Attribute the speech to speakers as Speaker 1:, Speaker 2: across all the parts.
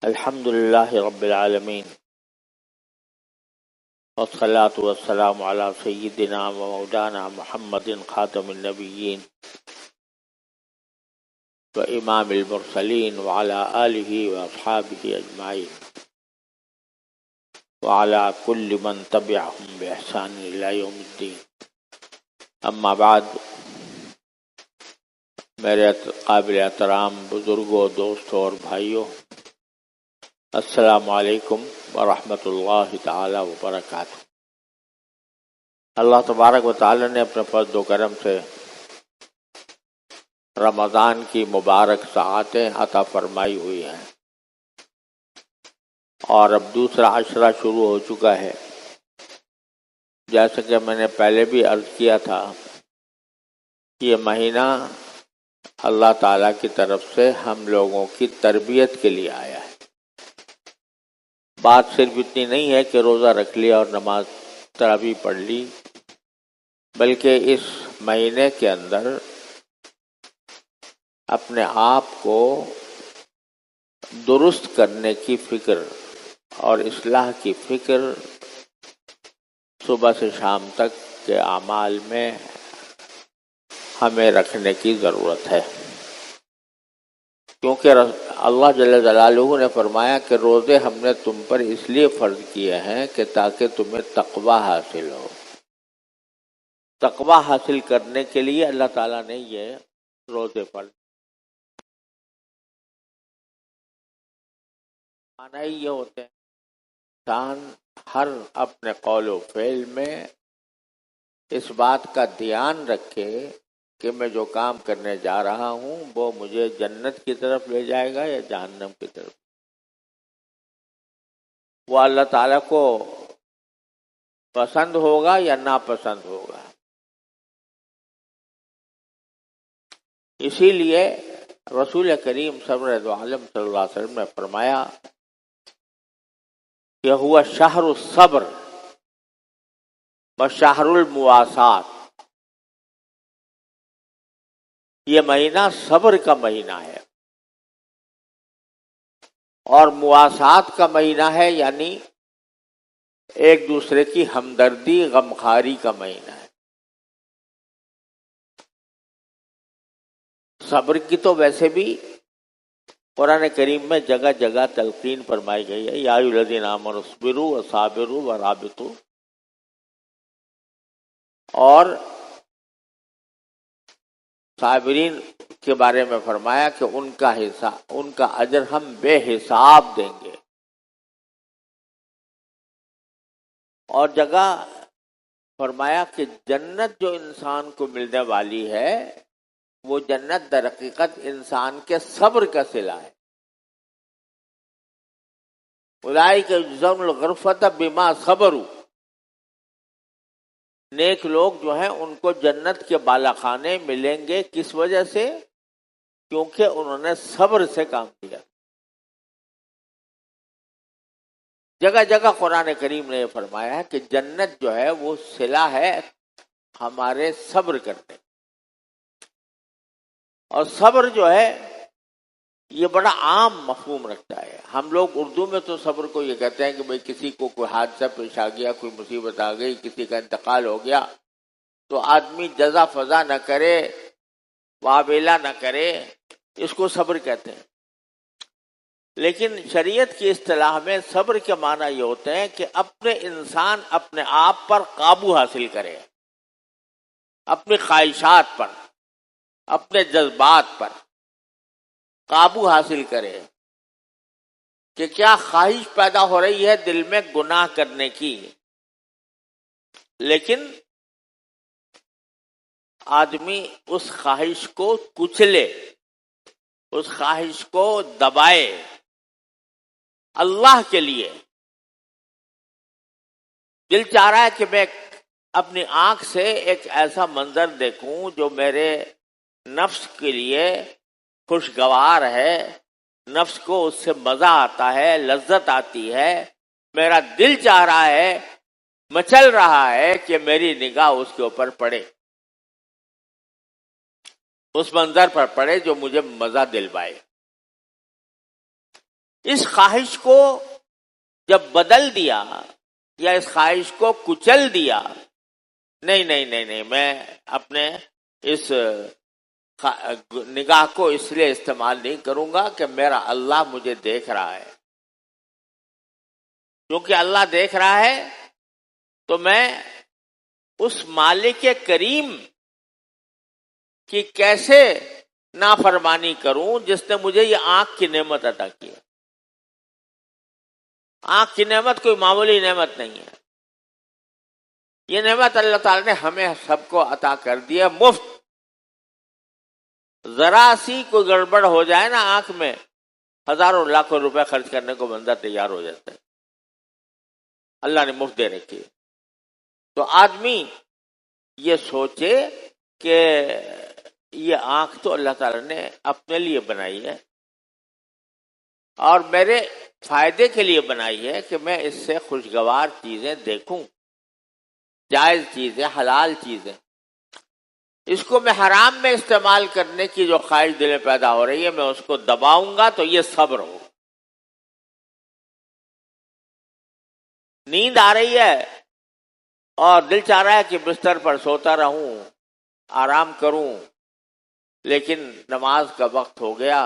Speaker 1: الحمد للہ رب العالمین والصلاة والسلام على سیدنا و مولانا محمد خاتم النبیین و امام المرسلین وعلى آلہ واصحابہ اجمعین وعلى كل من تبعهم بإحسان إلى يوم الدین۔ اما بعد، میرے قابل احترام بزرگوں، دوستوں اور بھائیوں، السلام علیکم ورحمۃ اللہ تعالی وبرکاتہ۔ اللہ تبارک و تعالی نے اپنے فضل و کرم سے رمضان کی مبارک ساعتیں عطا فرمائی ہوئی ہیں، اور اب دوسرا عشرہ شروع ہو چکا ہے۔ جیسا کہ میں نے پہلے بھی عرض کیا تھا، یہ مہینہ اللہ تعالیٰ کی طرف سے ہم لوگوں کی تربیت کے لیے آیا ہے۔ بات صرف اتنی نہیں ہے کہ روزہ رکھ لیا اور نماز تراویح پڑھ لی، بلکہ اس مہینے کے اندر اپنے آپ کو درست کرنے کی فکر اور اصلاح کی فکر صبح سے شام تک کے اعمال میں ہمیں رکھنے کی ضرورت ہے، کیونکہ اللہ جل جلالہ نے فرمایا کہ روزے ہم نے تم پر اس لیے فرض کیے ہیں کہ تاکہ تمہیں تقوی حاصل ہو۔ تقوی حاصل کرنے کے لیے اللہ تعالیٰ نے یہ روزے فرض۔ معنی یہ ہوتے ہیں انسان ہر اپنے قول و فعل میں اس بات کا دھیان رکھے کہ میں جو کام کرنے جا رہا ہوں وہ مجھے جنت کی طرف لے جائے گا یا جہنم کی طرف۔ وہ اللہ تعالیٰ کو پسند ہوگا یا ناپسند ہوگا۔ اسی لیے رسول کریم سرور دو عالم صلی اللہ علیہ وسلم نے فرمایا کہ ہوا شہر الصبر و شہر المواسات، یہ مہینہ صبر کا مہینہ ہے اور مواسات کا مہینہ ہے، یعنی ایک دوسرے کی ہمدردی غمخواری کا مہینہ ہے۔ صبر کی تو ویسے بھی قرآن کریم میں جگہ جگہ تلقین فرمائی گئی ہے، یا ایھا الذین آمنوا اصبروا وصابروا ورابطوا، اور صابرین کے بارے میں فرمایا کہ ان کا اجر ہم بے حساب دیں گے، اور جگہ فرمایا کہ جنت جو انسان کو ملنے والی ہے وہ جنت در حقیقت انسان کے صبر کا صلہ ہے۔ اولئک یجزون الغرفۃ بما صبروا، نیک لوگ جو ہیں ان کو جنت کے بالا خانے ملیں گے، کس وجہ سے؟ کیونکہ انہوں نے صبر سے کام کیا۔ جگہ جگہ قرآن کریم نے یہ فرمایا ہے کہ جنت جو ہے وہ صلہ ہے ہمارے صبر کرنے، اور صبر جو ہے یہ بڑا عام مفہوم رکھتا ہے۔ ہم لوگ اردو میں تو صبر کو یہ کہتے ہیں کہ بھئی کسی کو کوئی حادثہ پیش آ گیا، کوئی مصیبت آ گئی، کسی کا انتقال ہو گیا تو آدمی جزا فضا نہ کرے، واویلا نہ کرے، اس کو صبر کہتے ہیں۔ لیکن شریعت کی اصطلاح میں صبر کے معنی یہ ہوتے ہیں کہ اپنے انسان اپنے آپ پر قابو حاصل کرے، اپنی خواہشات پر، اپنے جذبات پر قابو حاصل کرے، کہ کیا خواہش پیدا ہو رہی ہے دل میں گناہ کرنے کی، لیکن آدمی اس خواہش کو کچلے، اس خواہش کو دبائے اللہ کے لیے۔ دل چاہ رہا ہے کہ میں اپنی آنکھ سے ایک ایسا منظر دیکھوں جو میرے نفس کے لیے خوشگوار ہے، نفس کو اس سے مزہ آتا ہے، لذت آتی ہے، میرا دل چاہ رہا ہے، مچل رہا ہے کہ میری نگاہ اس کے اوپر پڑے، اس منظر پر پڑے جو مجھے مزہ دلوائے۔ اس خواہش کو جب بدل دیا یا اس خواہش کو کچل دیا، نہیں نہیں نہیں نہیں، میں اپنے اس نگاہ کو اس لیے استعمال نہیں کروں گا کہ میرا اللہ مجھے دیکھ رہا ہے، کیونکہ اللہ دیکھ رہا ہے تو میں اس مالک کریم کی کیسے نافرمانی کروں جس نے مجھے یہ آنکھ کی نعمت عطا کی ہے۔ آنکھ کی نعمت کوئی معمولی نعمت نہیں ہے، یہ نعمت اللہ تعالی نے ہمیں سب کو عطا کر دی ہے مفت۔ ذرا سی کوئی گڑبڑ ہو جائے نا آنکھ میں، ہزاروں لاکھوں روپے خرچ کرنے کو بندہ تیار ہو جاتا ہے، اللہ نے مفت دے رکھی ہے۔ تو آدمی یہ سوچے کہ یہ آنکھ تو اللہ تعالی نے اپنے لیے بنائی ہے اور میرے فائدے کے لیے بنائی ہے کہ میں اس سے خوشگوار چیزیں دیکھوں، جائز چیزیں، حلال چیزیں۔ اس کو میں حرام میں استعمال کرنے کی جو خواہش دل میں پیدا ہو رہی ہے، میں اس کو دباؤں گا تو یہ صبر ہو۔ نیند آ رہی ہے اور دل چاہ رہا ہے کہ بستر پر سوتا رہوں، آرام کروں، لیکن نماز کا وقت ہو گیا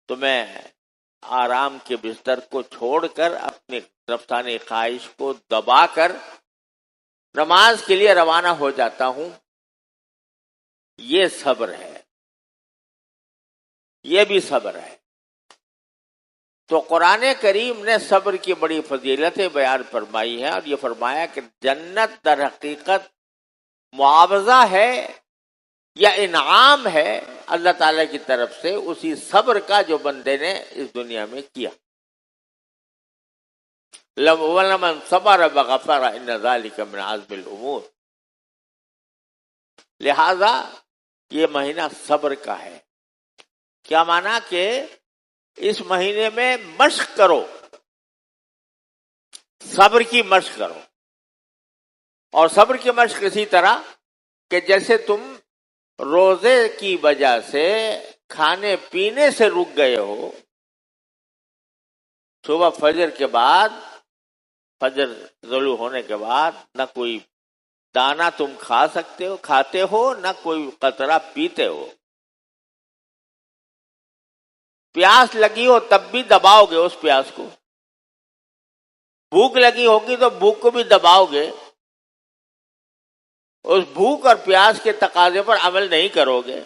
Speaker 1: تو میں آرام کے بستر کو چھوڑ کر اپنی نفسانی خواہش کو دبا کر نماز کے لیے روانہ ہو جاتا ہوں۔ یہ صبر ہے، یہ بھی صبر ہے۔ تو قرآن کریم نے صبر کی بڑی فضیلتیں بیان فرمائی ہیں اور یہ فرمایا کہ جنت در حقیقت معاوضہ ہے یا انعام ہے اللہ تعالی کی طرف سے اسی صبر کا جو بندے نے اس دنیا میں کیا۔ وَلَمَنْ صَبَرَ وَغَفَرَ إِنَّ ذَلِكَ مِنْ عَزْمِ الْأُمُورِ۔ لہذا یہ مہینہ صبر کا ہے۔ کیا مانا کہ اس مہینے میں مشق کرو، صبر کی مشق کرو، اور صبر کی مشق اسی طرح کہ جیسے تم روزے کی وجہ سے کھانے پینے سے رک گئے ہو، صبح فجر کے بعد، فجر طلوع ہونے کے بعد نہ کوئی دانہ تم کھاتے ہو نہ کوئی قطرہ پیتے ہو، پیاس لگی ہو تب بھی دباؤ گے اس پیاس کو، بھوک لگی ہوگی تو بھوک کو بھی دباؤ گے، اس بھوک اور پیاس کے تقاضے پر عمل نہیں کرو گے،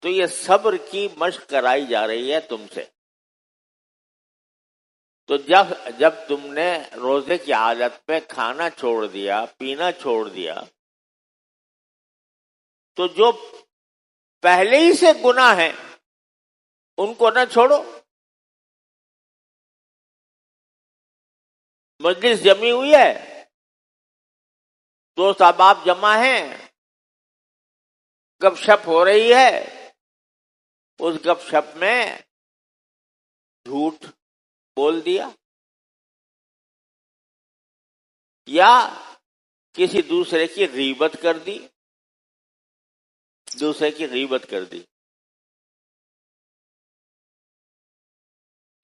Speaker 1: تو یہ صبر کی مشق کرائی جا رہی ہے تم سے۔ تو جب تم نے روزے کی حالت میں کھانا چھوڑ دیا، پینا چھوڑ دیا، تو جو پہلے ہی سے گناہ ہیں ان کو نہ چھوڑو۔ مجلس جمی ہوئی ہے، دوست احباب جمع ہیں، گپ شپ ہو رہی ہے، اس گپ شپ میں جھوٹ بول دیا یا کسی دوسرے کی غیبت کر دی، دوسرے کی غیبت کر دی،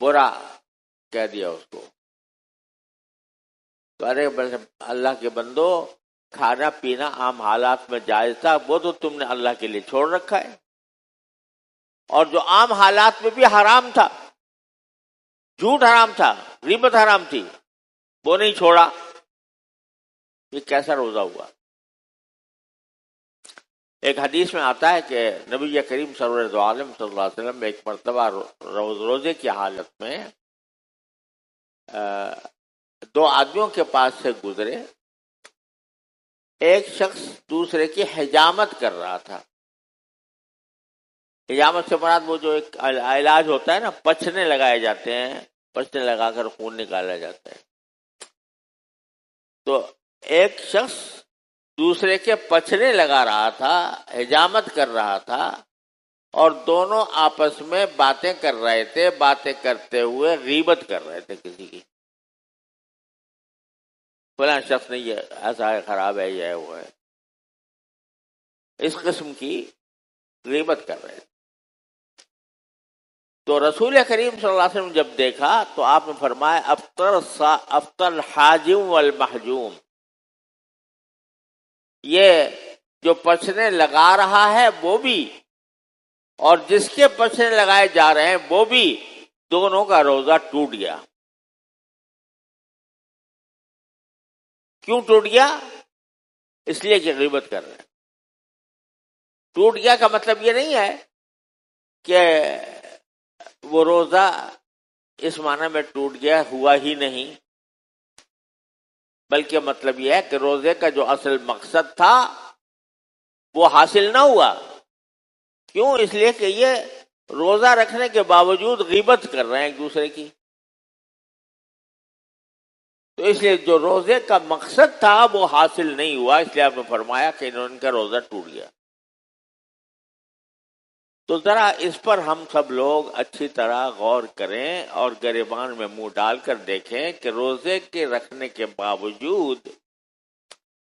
Speaker 1: برا کہہ دیا اس کو، تو ارے اللہ کے بندو، کھانا پینا عام حالات میں جائز تھا، وہ تو تم نے اللہ کے لیے چھوڑ رکھا ہے، اور جو عام حالات میں بھی حرام تھا، جھوٹ حرام تھا، غیبت حرام تھی، وہ نہیں چھوڑا، یہ کیسا روزہ ہوا؟ ایک حدیث میں آتا ہے کہ نبی کریم سرور عالم صلی اللہ علیہ وسلم ایک مرتبہ روزے کی حالت میں دو آدمیوں کے پاس سے گزرے، ایک شخص دوسرے کی حجامت کر رہا تھا۔ حجامت سے مراد وہ جو ایک علاج ہوتا ہے نا، پچھنے لگائے جاتے ہیں، پچھنے لگا کر خون نکالا جاتا ہے، تو ایک شخص دوسرے کے پچھنے لگا رہا تھا، حجامت کر رہا تھا، اور دونوں آپس میں باتیں کر رہے تھے، باتیں کرتے ہوئے غیبت کر رہے تھے کسی کی، فلاں شخص نے یہ ایسا ہے، خراب ہے، یہ ہے، وہ ہے، اس قسم کی غیبت کر رہے تھے۔ تو رسول کریم صلی اللہ علیہ وسلم جب دیکھا تو آپ نے فرمایا افطر الحاجم والمحجوم، یہ جو پچھنے لگا رہا ہے وہ بھی اور جس کے پچھنے لگائے جا رہے ہیں وہ بھی، دونوں کا روزہ ٹوٹ گیا۔ کیوں ٹوٹ گیا؟ اس لیے کہ غیبت کر رہے ہیں۔ ٹوٹ گیا کا مطلب یہ نہیں ہے کہ وہ روزہ اس معنی میں ٹوٹ گیا ہوا ہی نہیں، بلکہ مطلب یہ ہے کہ روزے کا جو اصل مقصد تھا وہ حاصل نہ ہوا۔ کیوں؟ اس لیے کہ یہ روزہ رکھنے کے باوجود غیبت کر رہے ہیں ایک دوسرے کی۔ تو اس لیے جو روزے کا مقصد تھا وہ حاصل نہیں ہوا، اس لیے آپ نے فرمایا کہ ان کا روزہ ٹوٹ گیا۔ تو ذرا اس پر ہم سب لوگ اچھی طرح غور کریں اور گریبان میں منہ ڈال کر دیکھیں کہ روزے کے رکھنے کے باوجود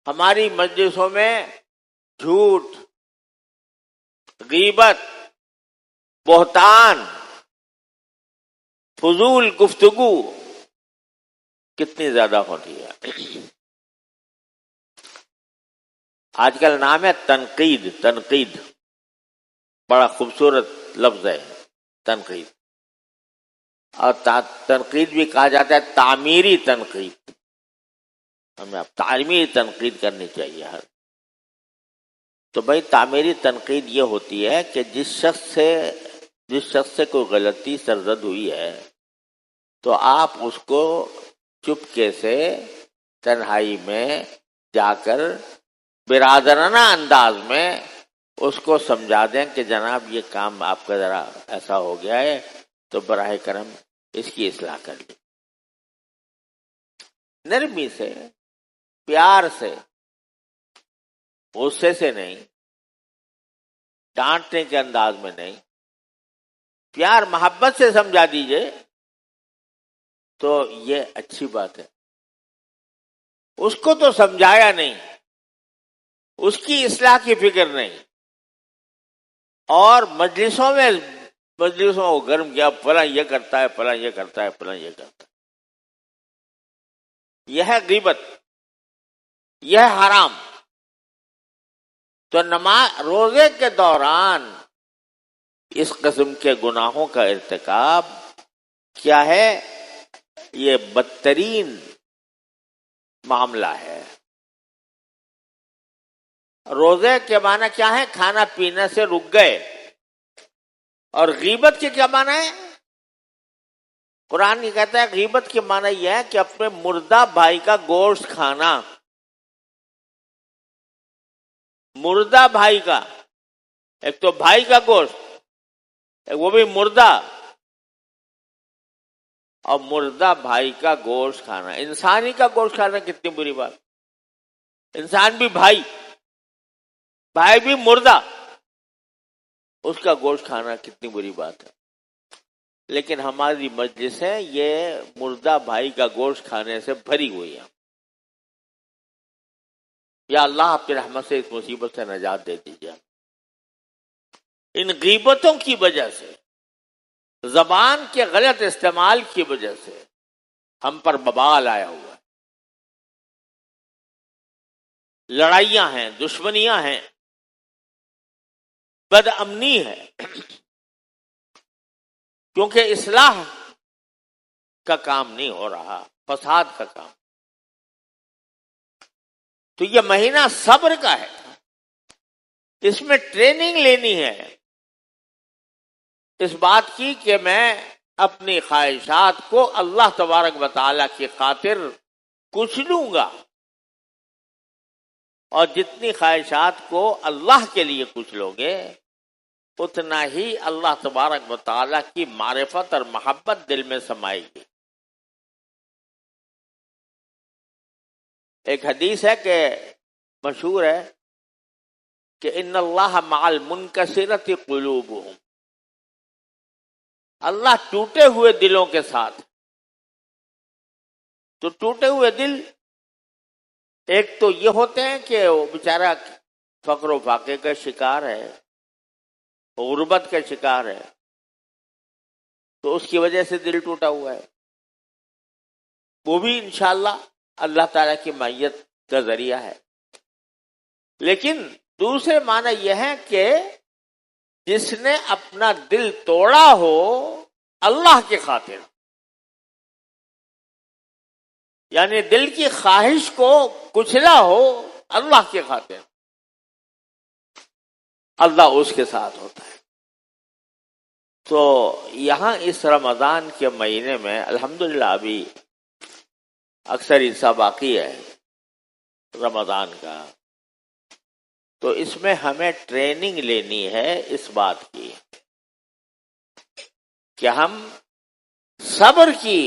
Speaker 1: ہماری مجلسوں میں جھوٹ، غیبت، بہتان، فضول گفتگو کتنی زیادہ ہوتی ہے۔ آج کل نام ہے تنقید۔ تنقید بڑا خوبصورت لفظ ہے، تنقید۔ اور تنقید بھی کہا جاتا ہے تعمیری تنقید۔ ہمیں اب تعمیری تنقید کرنی چاہیے ہر۔ تو بھائی تعمیری تنقید یہ ہوتی ہے کہ جس شخص سے کوئی غلطی سرزد ہوئی ہے تو آپ اس کو چپکے سے تنہائی میں جا کر برادرانہ انداز میں اس کو سمجھا دیں کہ جناب یہ کام آپ کا ذرا ایسا ہو گیا ہے تو براہ کرم اس کی اصلاح کر لیں۔ نرمی سے، پیار سے، غصے سے نہیں، ڈانٹنے کے انداز میں نہیں، پیار محبت سے سمجھا دیجئے تو یہ اچھی بات ہے۔ اس کو تو سمجھایا نہیں، اس کی اصلاح کی فکر نہیں، اور مجلسوں کو گرم کیا، فلاں یہ کرتا ہے، فلاں یہ کرتا ہے، فلاں یہ کرتا ہے۔ یہ ہے غیبت، یہ ہے حرام۔ تو روزے کے دوران اس قسم کے گناہوں کا ارتکاب کیا ہے؟ یہ بدترین معاملہ ہے۔ روزے کے معنی کیا ہے؟ کھانا پینے سے رک گئے۔ اور غیبت کے کیا معنی ہے؟ قرآن یہ کہتا ہے غیبت کے معنی یہ ہے کہ اپنے مردہ بھائی کا گوشت کھانا۔ مردہ بھائی کا، ایک تو بھائی کا گوشت، وہ بھی مردہ، اور مردہ بھائی کا گوشت کھانا۔ انسانی کا گوشت کھانا کتنی بری بات۔ انسان بھی بھائی بھی مردہ، اس کا گوشت کھانا کتنی بری بات ہے۔ لیکن ہماری مجلسیں یہ مردہ بھائی کا گوشت کھانے سے بھری ہوئی ہیں۔ یا اللہ اپنی رحمت سے اس مصیبت سے نجات دے دیجیے۔ ان غیبتوں کی وجہ سے، زبان کے غلط استعمال کی وجہ سے ہم پر ببال آیا ہوا ہے۔ لڑائیاں ہیں، دشمنیاں ہیں، بد امنی ہے، کیونکہ اصلاح کا کام نہیں ہو رہا، فساد کا کام۔ تو یہ مہینہ صبر کا ہے، اس میں ٹریننگ لینی ہے اس بات کی کہ میں اپنی خواہشات کو اللہ تبارک و تعالیٰ کی خاطر کچھ لوں گا، اور جتنی خواہشات کو اللہ کے لیے کچھ لوگے اتنا ہی اللہ تبارک و تعالیٰ کی معرفت اور محبت دل میں سمائے گی۔ ایک حدیث ہے کہ مشہور ہے کہ ان اللہ مع المنکسرۃ قلوبہم، اللہ ٹوٹے ہوئے دلوں کے ساتھ۔ تو ٹوٹے ہوئے دل ایک تو یہ ہوتے ہیں کہ وہ بیچارہ فقر و فاقے کا شکار ہے، غربت کا شکار ہے، تو اس کی وجہ سے دل ٹوٹا ہوا ہے، وہ بھی انشاءاللہ اللہ تعالیٰ کی معیت کا ذریعہ ہے۔ لیکن دوسرے معنی یہ ہے کہ جس نے اپنا دل توڑا ہو اللہ کی خاطر، یعنی دل کی خواہش کو کچلا ہو اللہ کی خاطر، اللہ اس کے ساتھ ہوتا ہے۔ تو یہاں اس رمضان کے مہینے میں الحمدللہ ابھی اکثر حصہ باقی ہے رمضان کا، تو اس میں ہمیں ٹریننگ لینی ہے اس بات کی کہ ہم صبر کی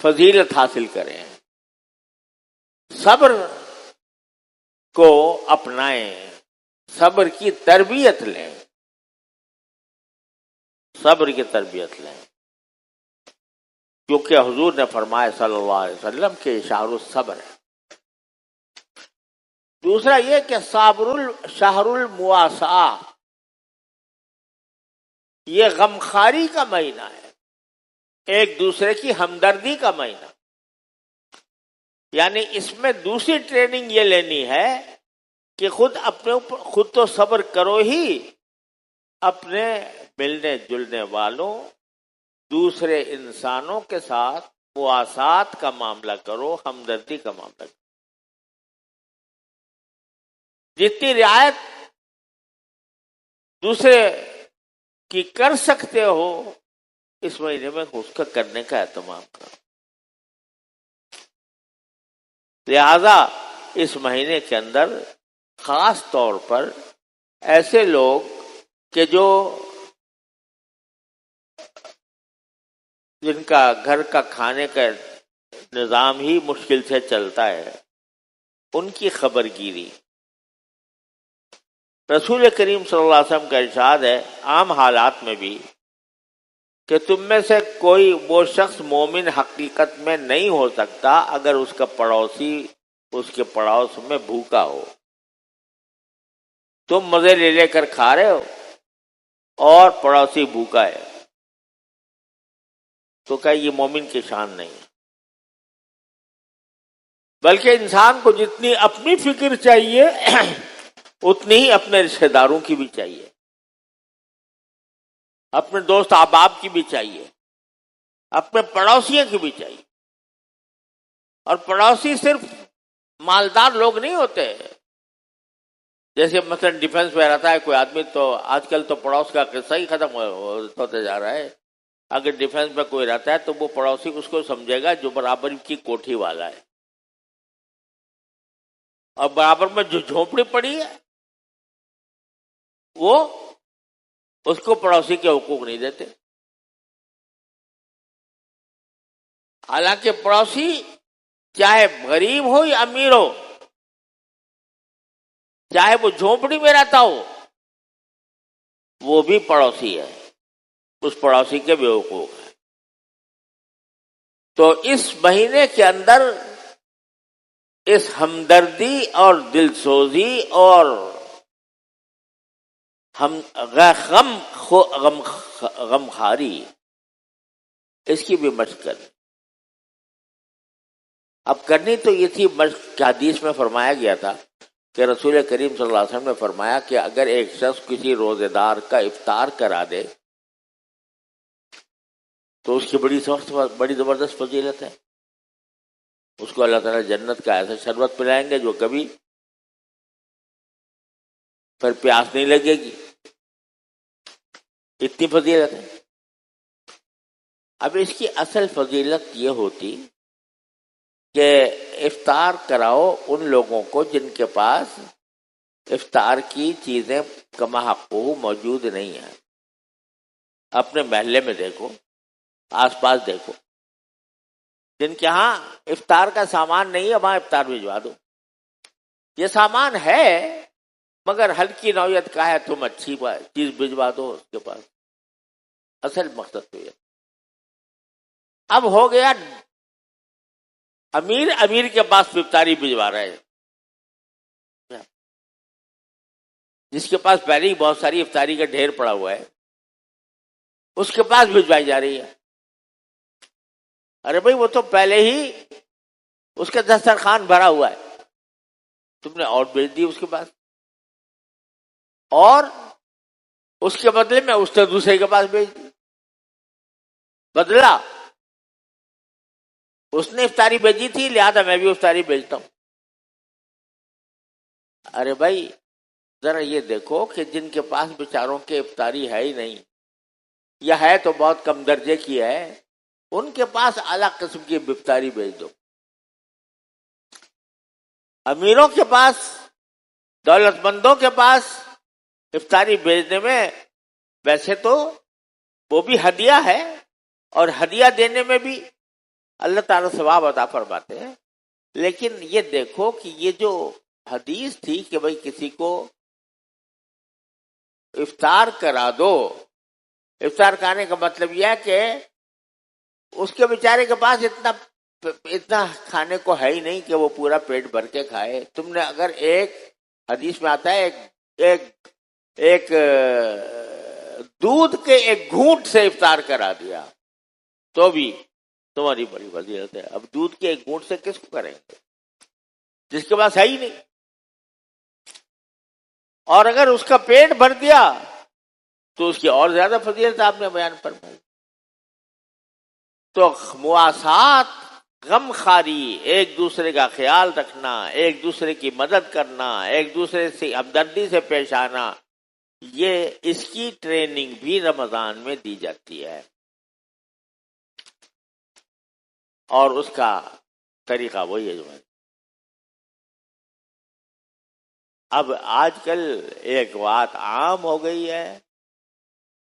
Speaker 1: فضیلت حاصل کریں، صبر کو اپنائیں، صبر کی تربیت لیں، صبر کی تربیت لیں، کیونکہ حضور نے فرمایا صلی اللہ علیہ وسلم کہ شہر الصبر ہے۔ دوسرا یہ کہ شہر المواساہ، یہ غمخواری کا مہینہ ہے، ایک دوسرے کی ہمدردی کا مہینہ، یعنی اس میں دوسری ٹریننگ یہ لینی ہے کہ خود تو صبر کرو ہی، اپنے ملنے جلنے والوں دوسرے انسانوں کے ساتھ مواسات کا معاملہ کرو، ہمدردی کا معاملہ کرو، جتنی رعایت دوسرے کی کر سکتے ہو اس مہینے میں اس کا کرنے کا اہتمام کرو۔ لہذا اس مہینے کے اندر خاص طور پر ایسے لوگ کہ جن کا گھر کا کھانے کا نظام ہی مشکل سے چلتا ہے، ان کی خبر گیری۔ رسول کریم صلی اللہ علیہ وسلم کا ارشاد ہے عام حالات میں بھی کہ تم میں سے کوئی وہ شخص مومن حقیقت میں نہیں ہو سکتا اگر اس کا پڑوسی اس کے پڑوس میں بھوکا ہو۔ تم مزے لے لے کر کھا رہے ہو اور پڑوسی بھوکا ہے، تو کیا یہ مومن کی شان نہیں ہے؟ بلکہ انسان کو جتنی اپنی فکر چاہیے اتنی ہی اپنے رشتہ داروں کی بھی چاہیے، اپنے دوست احباب کی بھی چاہیے، اپنے پڑوسیوں کی بھی چاہیے۔ اور پڑوسی صرف مالدار لوگ نہیں ہوتے، جیسے مثلا ڈیفنس میں رہتا ہے کوئی آدمی، تو آج کل تو پڑوس کا قصہ ہی ختم ہوتے جا رہا ہے۔ اگر ڈیفنس میں کوئی رہتا ہے تو وہ پڑوسی اس کو سمجھے گا جو برابر کی کوٹھی والا ہے، اور برابر میں جو جھونپڑی پڑی ہے وہ اس کو پڑوسی کے حقوق نہیں دیتے۔ حالانکہ پڑوسی چاہے غریب ہو یا امیر ہو، چاہے وہ جھونپڑی میں رہتا ہو، وہ بھی پڑوسی ہے، اس پڑوسی کے بھی حقوق ہیں۔ تو اس مہینے کے اندر اس ہمدردی اور دل سوزی اور غمخواری اس کی بھی مشق کرنی۔ اب کرنی تو یہ تھی مشق کہ حدیث میں فرمایا گیا تھا کہ رسول کریم صلی اللہ علیہ وسلم نے فرمایا کہ اگر ایک شخص کسی روزے دار کا افطار کرا دے تو اس کی بڑی زبردست فضیلت ہے، اس کو اللہ تعالیٰ جنت کا ایسا شربت پلائیں گے جو کبھی پھر پیاس نہیں لگے گی، اتنی فضیلت ہے۔ اب اس کی اصل فضیلت یہ ہوتی کہ افطار کراؤ ان لوگوں کو جن کے پاس افطار کی چیزیں کما حقہ موجود نہیں ہیں۔ اپنے محلے میں دیکھو، آس پاس دیکھو، جن کے ہاں افطار کا سامان نہیں ہے وہاں افطار بھجوا دو۔ یہ سامان ہے مگر ہلکی نوعیت کا ہے، تم اچھی چیز بھجوا دو اس کے پاس۔ اصل مقصد تو یہ اب ہو گیا امیر کے پاس افطاری بھجوا رہے ہیں، جس کے پاس پہلے ہی بہت ساری افطاری کا ڈھیر پڑا ہوا ہے، اس کے پاس بھجوائی جا رہی ہے. ارے بھائی وہ تو پہلے ہی اس کا دسترخوان بھرا ہوا ہے, تم نے اور بھیج دی اس کے پاس, اور اس کے بدلے میں اس نے دوسرے کے پاس بھیج دی. بدلا, اس نے افطاری بھیجی تھی لہذا میں بھی افطاری بھیجتا ہوں. ارے بھائی ذرا یہ دیکھو کہ جن کے پاس بیچاروں کے افطاری ہے ہی نہیں, یا ہے تو بہت کم درجے کی ہے, ان کے پاس اعلیٰ قسم کی افطاری بھیج دو. امیروں کے پاس, دولت مندوں کے پاس افطاری بھیجنے میں ویسے تو وہ بھی ہدیہ ہے, اور ہدیہ دینے میں بھی اللہ تعالیٰ ثواب عطا فرماتے ہیں. لیکن یہ دیکھو کہ یہ جو حدیث تھی کہ بھئی کسی کو افطار کرا دو, افطار کرانے کا مطلب یہ ہے کہ اس کے بیچارے کے پاس اتنا کھانے کو ہے ہی نہیں کہ وہ پورا پیٹ بھر کے کھائے. تم نے اگر ایک حدیث میں آتا ہے ایک دودھ کے ایک گھونٹ سے افطار کرا دیا تو بھی تمہاری بڑی فضیلت ہے. اب دودھ کے ایک گھونٹ سے کس کو کریں گے جس کے پاس ہے ہی نہیں؟ اور اگر اس کا پیٹ بھر دیا تو اس کی اور زیادہ فضیلت آپ نے بیان فرمائی. تو مواسات, غم خاری, ایک دوسرے کا خیال رکھنا, ایک دوسرے کی مدد کرنا, ایک دوسرے سے ہمدردی سے پیش آنا, یہ اس کی ٹریننگ بھی رمضان میں دی جاتی ہے, اور اس کا طریقہ وہی ہے جو ہے. اب آج کل ایک بات عام ہو گئی ہے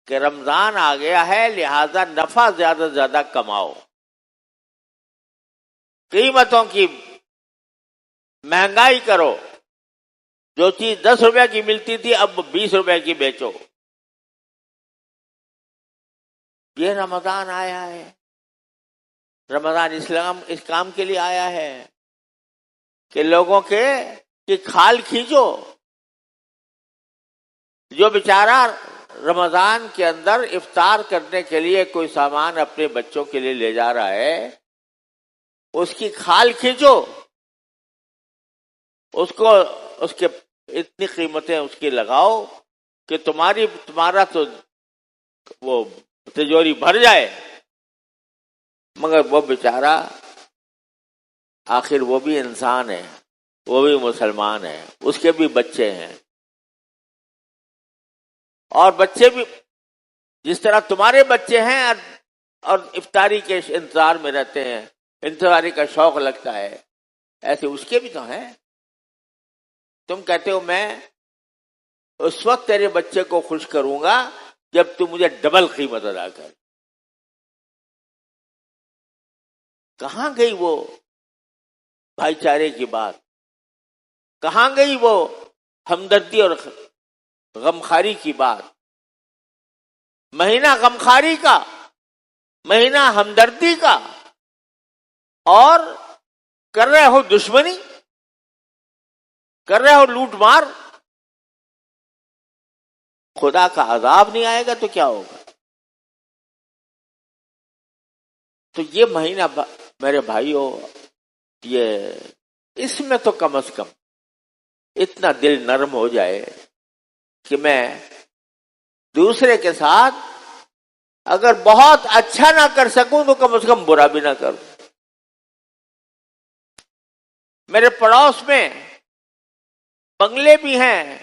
Speaker 1: کہ رمضان آ گیا ہے لہذا نفع زیادہ سے زیادہ کماؤ, قیمتوں کی مہنگائی کرو, جو چیز 10 روپے کی ملتی تھی اب 20 روپے کی بیچو. یہ رمضان آیا ہے, رمضان اسلام اس کام کے لیے آیا ہے کہ لوگوں کے کھال کھینچو. جو بیچارہ رمضان کے اندر افطار کرنے کے لیے کوئی سامان اپنے بچوں کے لیے لے جا رہا ہے, اس کی کھال کھینچو, اس کے اتنی قیمتیں اس کی لگاؤ کہ تمہارا تو وہ تجوری بھر جائے. مگر وہ بیچارہ آخر وہ بھی انسان ہے, وہ بھی مسلمان ہے, اس کے بھی بچے ہیں, اور بچے بھی جس طرح تمہارے بچے ہیں اور افطاری کے انتظار میں رہتے ہیں, انتظاری کا شوق لگتا ہے, ایسے اس کے بھی تو ہیں. تم کہتے ہو میں اس وقت تیرے بچے کو خوش کروں گا جب تم مجھے ڈبل قیمت ادا کر. کہاں گئی وہ بھائی چارے کی بات, کہاں گئی وہ ہمدردی اور غمخاری کی بات؟ مہینہ غمخاری کا, مہینہ ہمدردی کا, اور کر رہے ہو دشمنی, کر رہے ہو لوٹ مار. خدا کا عذاب نہیں آئے گا تو کیا ہوگا؟ تو یہ مہینہ میرے بھائیوں, یہ اس میں تو کم از کم اتنا دل نرم ہو جائے کہ میں دوسرے کے ساتھ اگر بہت اچھا نہ کر سکوں تو کم از کم برا بھی نہ کروں. میرے پڑوس میں بنگلے بھی ہیں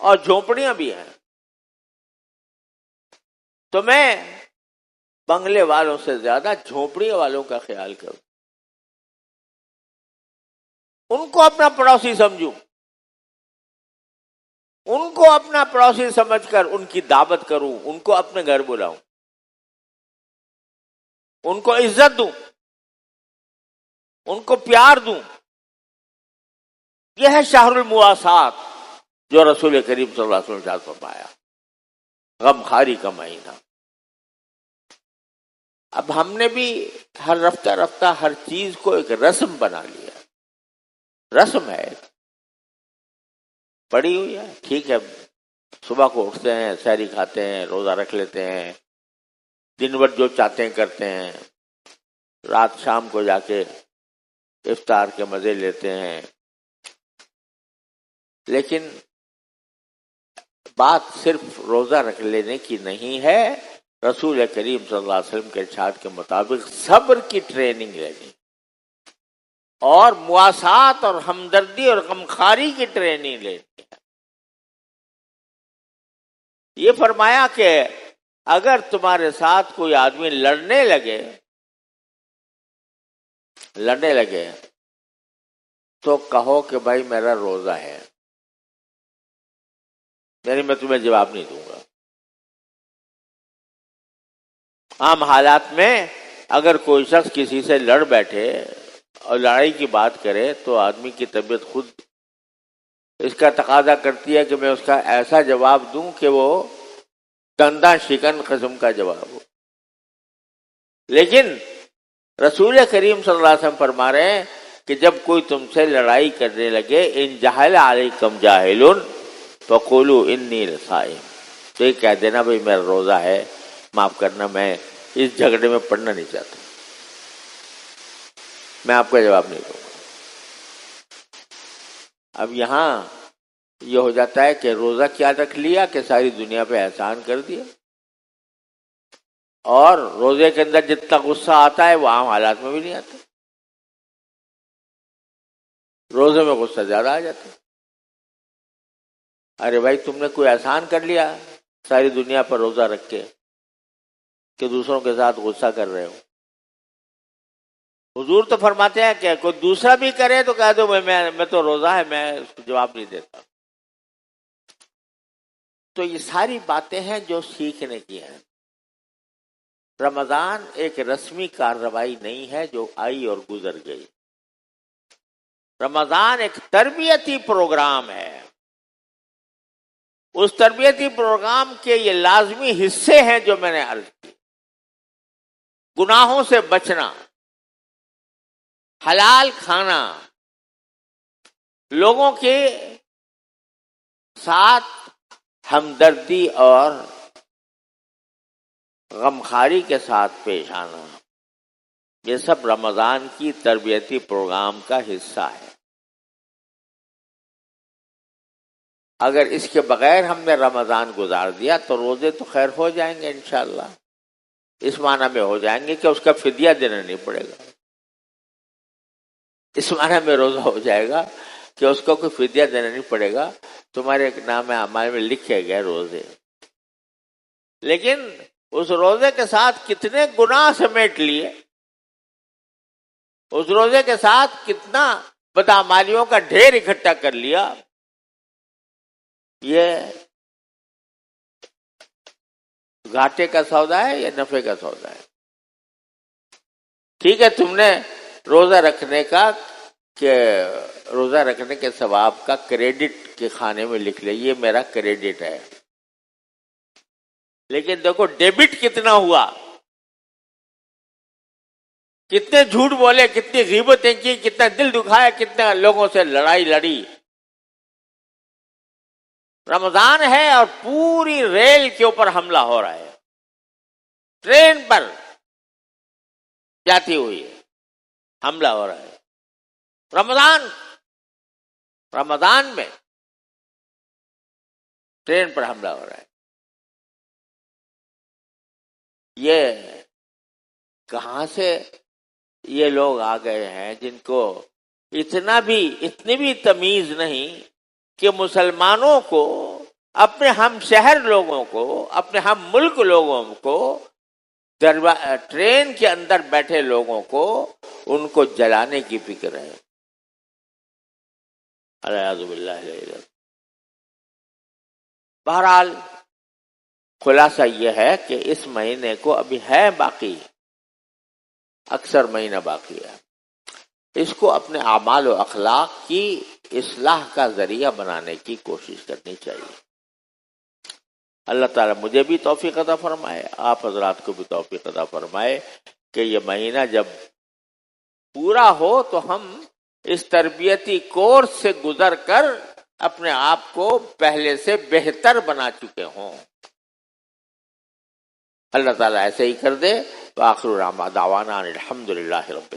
Speaker 1: اور جھونپڑیاں بھی ہیں, تو میں بنگلے والوں سے زیادہ جھونپڑی والوں کا خیال کروں, ان کو اپنا پڑوسی سمجھوں, ان کو اپنا پڑوسی سمجھ کر ان کی دعوت کروں, ان کو اپنے گھر بلاؤں, ان کو عزت دوں, ان کو پیار دوں. یہ ہے شہر المواسات جو رسول کریم صلی اللہ علیہ وسلم نے فرمایا, غمخاری کا مہینہ. اب ہم نے بھی ہر رفتہ ہر چیز کو ایک رسم بنا لیا. رسم ہے, پڑی ہوئی ہے, ٹھیک ہے, صبح کو اٹھتے ہیں, سحری کھاتے ہیں, روزہ رکھ لیتے ہیں, دن بھر جو چاہتے ہیں کرتے ہیں، رات شام کو جا کے افطار کے مزے لیتے ہیں. لیکن بات صرف روزہ رکھ لینے کی نہیں ہے، رسول کریم صلی اللہ علیہ وسلم کے ارشاد کے مطابق صبر کی ٹریننگ لینی اور مواسات اور ہمدردی اور غمخواری کی ٹریننگ لینی ہے. یہ فرمایا کہ اگر تمہارے ساتھ کوئی آدمی لڑنے لگے تو کہو کہ بھائی میرا روزہ ہے، یعنی میں تمہیں جواب نہیں دوں گا. عام حالات میں اگر کوئی شخص کسی سے لڑ بیٹھے اور لڑائی کی بات کرے تو آدمی کی طبیعت خود اس کا تقاضا کرتی ہے کہ میں اس کا ایسا جواب دوں کہ وہ دنداں شکن قسم کا جواب ہو. لیکن رسول کریم صلی اللہ علیہ وسلم فرما رہے ہیں کہ جب کوئی تم سے لڑائی کرنے لگے، ان جہل علیکم جاہل فقولوا انی صائم، تو یہ کہہ دینا بھائی میرا روزہ ہے، معاف کرنا میں اس جھگڑے میں پڑنا نہیں چاہتا، میں آپ کا جواب نہیں دوں گا. اب یہاں یہ ہو جاتا ہے کہ روزہ کیا رکھ لیا کہ ساری دنیا پہ احسان کر دیا، اور روزے کے اندر جتنا غصہ آتا ہے وہ عام حالات میں بھی نہیں آتا، روزے میں غصہ زیادہ آ جاتا ہے. ارے بھائی تم نے کوئی احسان کر لیا ساری دنیا پر روزہ رکھ کے کہ دوسروں کے ساتھ غصہ کر رہے ہو. حضور تو فرماتے ہیں کہ کوئی دوسرا بھی کرے تو کہہ دو میں تو روزہ ہے، میں اس کو جواب نہیں دیتا. تو یہ ساری باتیں ہیں جو سیکھنے کی ہیں. رمضان ایک رسمی کارروائی نہیں ہے جو آئی اور گزر گئی. رمضان ایک تربیتی پروگرام ہے. اس تربیتی پروگرام کے یہ لازمی حصے ہیں جو میں نے عرض کی: گناہوں سے بچنا، حلال کھانا، لوگوں کے ساتھ ہمدردی اور غمخواری کے ساتھ پیش آنا. یہ سب رمضان کی تربیتی پروگرام کا حصہ ہے. اگر اس کے بغیر ہم نے رمضان گزار دیا تو روزے تو خیر ہو جائیں گے انشاءاللہ، اس معنی میں ہو جائیں گے کہ اس کا فدیہ دینا نہیں پڑے گا، اس معنی میں روزہ ہو جائے گا کہ اس کو کوئی فدیہ دینا نہیں پڑے گا، تمہارے نام اعمال میں لکھے گئے روزے. لیکن اس روزے کے ساتھ کتنے گناہ سمیٹ لیے، اس روزے کے ساتھ کتنا بدعمالیوں کا ڈھیر اکٹھا کر لیا، یہ گھاٹے کا سودا ہے یا نفع کا سودا ہے؟ ٹھیک ہے تم نے روزہ رکھنے کے ثواب کا کریڈٹ کے کھانے میں لکھ لیا، یہ میرا کریڈٹ ہے. لیکن دیکھو ڈیبٹ کتنا ہوا، کتنے جھوٹ بولے، کتنی غیبتیں کی، کتنا دل دکھایا، کتنے لوگوں سے لڑائی لڑی. رمضان ہے اور پوری ریل کے اوپر حملہ ہو رہا ہے، ٹرین پر جاتی ہوئی حملہ ہو رہا ہے. رمضان میں ٹرین پر حملہ ہو رہا ہے. یہ کہاں سے یہ لوگ آ گئے ہیں جن کو اتنی بھی تمیز نہیں کہ مسلمانوں کو، اپنے ہم شہر لوگوں کو، اپنے ہم ملک لوگوں کو، ٹرین کے اندر بیٹھے لوگوں کو ان کو جلانے کی فکر ہے. اعوذ باللہ. بہرحال خلاصہ یہ ہے کہ اس مہینے کو ابھی ہے باقی، اکثر مہینہ باقی ہے، اس کو اپنے اعمال و اخلاق کی اصلاح کا ذریعہ بنانے کی کوشش کرنی چاہیے. اللہ تعالیٰ مجھے بھی توفیق عطا فرمائے، آپ حضرات کو بھی توفیق عطا فرمائے کہ یہ مہینہ جب پورا ہو تو ہم اس تربیتی کورس سے گزر کر اپنے آپ کو پہلے سے بہتر بنا چکے ہوں. اللہ تعالیٰ ایسے ہی کر دے. وآخر دعوانا الحمد للہ رب